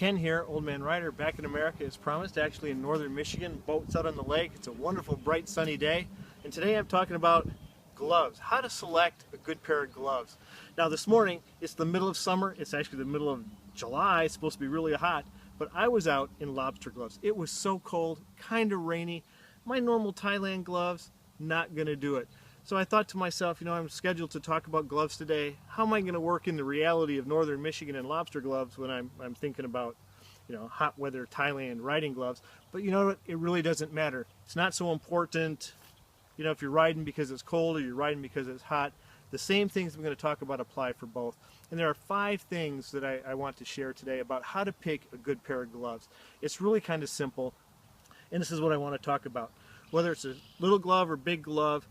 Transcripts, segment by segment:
Ken here, Old Man Rider, back in America as promised, actually in northern Michigan. Boat's out on the lake. It's a wonderful, bright, sunny day. And today I'm talking about gloves, how to select a good pair of gloves. Now this morning, it's the middle of summer. It's actually the middle of July. It's supposed to be really hot. But I was out in Lobster gloves. It was so cold, kind of rainy. My normal Thailand gloves, not going to do it. So I thought to myself, you know, I'm scheduled to talk about gloves today. How am I going to work in the reality of northern Michigan and lobster gloves when I'm thinking about, you know, hot weather Thailand riding gloves? But you know what? It really doesn't matter. It's not so important, you know, if you're riding because it's cold or you're riding because it's hot. The same things I'm going to talk about apply for both. And there are 5 things that I want to share today about how to pick a good pair of gloves. It's really kind of simple, and this is what I want to talk about. Whether it's a little glove or big glove,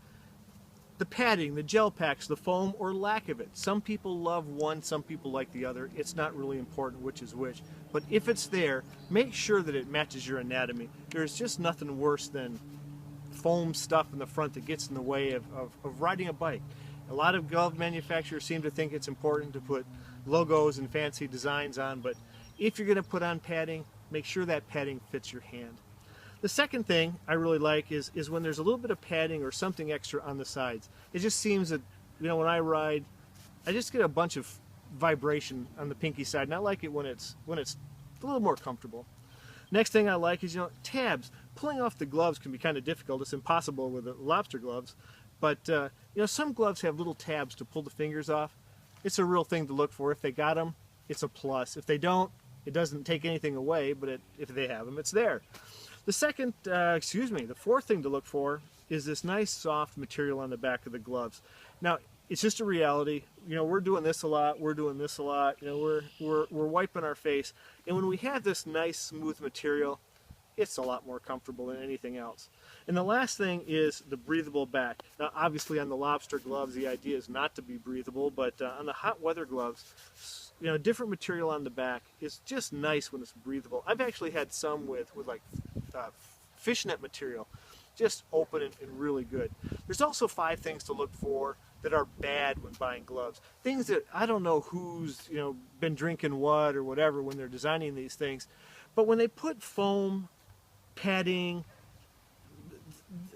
the padding, the gel packs, the foam, or lack of it. Some people love one, some people like the other. It's not really important which is which. But if it's there, make sure that it matches your anatomy. There's just nothing worse than foam stuff in the front that gets in the way of riding a bike. A lot of glove manufacturers seem to think it's important to put logos and fancy designs on, but if you're going to put on padding, make sure that padding fits your hand. The second thing I really like is when there's a little bit of padding or something extra on the sides. It just seems that, you know, when I ride, I just get a bunch of vibration on the pinky side, and I like it when it's a little more comfortable. Next thing I like is, you know, tabs. Pulling off the gloves can be kind of difficult. It's impossible with the lobster gloves, but you know, some gloves have little tabs to pull the fingers off. It's a real thing to look for. If they got them, it's a plus. If they don't, it doesn't take anything away, but if they have them, it's there. The fourth thing to look for is this nice soft material on the back of the gloves. Now, it's just a reality. You know, we're doing this a lot. We're doing this a lot. You know, we're wiping our face, and when we have this nice smooth material, it's a lot more comfortable than anything else. And the last thing is the breathable back. Now, obviously, on the lobster gloves, the idea is not to be breathable, but on the hot weather gloves, you know, different material on the back is just nice when it's breathable. I've actually had some with like fishnet material, just open and really good. There's also 5 things to look for that are bad when buying gloves. Things that I don't know who's, you know, been drinking what or whatever when they're designing these things, but when they put foam, padding,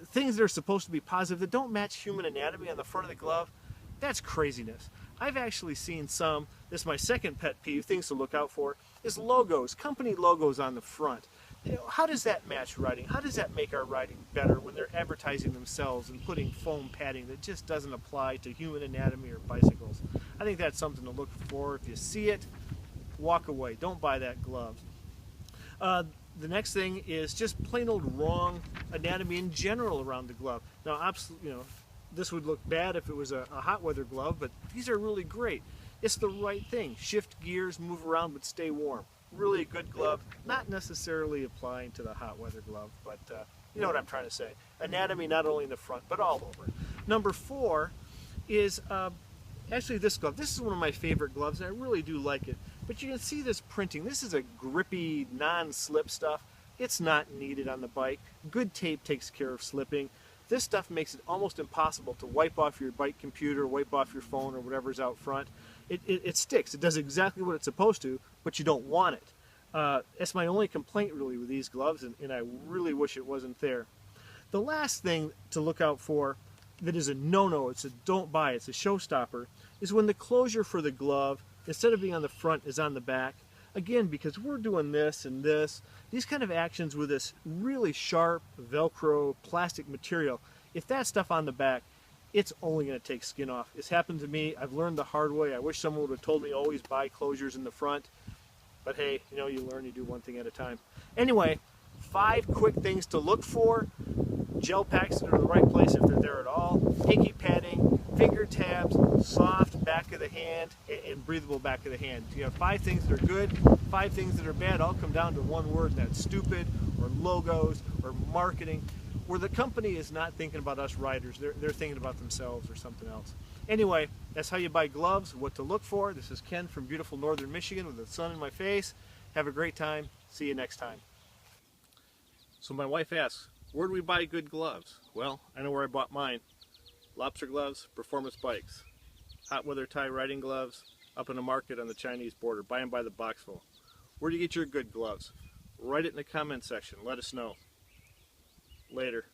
things that are supposed to be positive that don't match human anatomy on the front of the glove, that's craziness. I've actually seen some, this is my second pet peeve, things to look out for, is logos, company logos on the front. You know, how does that match riding? How does that make our riding better when they're advertising themselves and putting foam padding that just doesn't apply to human anatomy or bicycles? I think that's something to look for. If you see it, walk away. Don't buy that glove. The next thing is just plain old wrong anatomy in general around the glove. Now, absolutely, you know, this would look bad if it was a hot weather glove, but these are really great. It's the right thing. Shift gears, move around, but stay warm. Really a good glove, not necessarily applying to the hot weather glove, but you know what I'm trying to say. Anatomy not only in the front, but all over. Number 4 is actually this glove. This is one of my favorite gloves, and I really do like it. But you can see this printing. This is a grippy, non-slip stuff. It's not needed on the bike. Good tape takes care of slipping. This stuff makes it almost impossible to wipe off your bike computer, wipe off your phone, or whatever's out front. It sticks. It does exactly what it's supposed to, but you don't want it. That's my only complaint really with these gloves, and I really wish it wasn't there. The last thing to look out for that is a no-no, it's a don't buy, it's a showstopper, is when the closure for the glove, instead of being on the front, is on the back. Again, because we're doing this and this, these kind of actions with this really sharp Velcro plastic material, if that stuff on the back, it's only going to take skin off. It's happened to me. I've learned the hard way. I wish someone would have told me always buy closures in the front. But hey, you know, you learn, you do one thing at a time. Anyway, 5 quick things to look for. Gel packs that are in the right place if they're there at all. Pinky padding, finger tabs, soft back of the hand, and breathable back of the hand. You have 5 things that are good, 5 things that are bad. All come down to one word, and that's stupid, or logos, or marketing, where the company is not thinking about us riders. They're thinking about themselves or something else. Anyway, that's how you buy gloves, what to look for. This is Ken from beautiful northern Michigan with the sun in my face. Have a great time. See you next time. So my wife asks, where do we buy good gloves? Well, I know where I bought mine. Lobster gloves, performance bikes. Hot weather Thai riding gloves, up in the market on the Chinese border. Buy them by the boxful. Where do you get your good gloves? Write it in the comment section. Let us know. Later.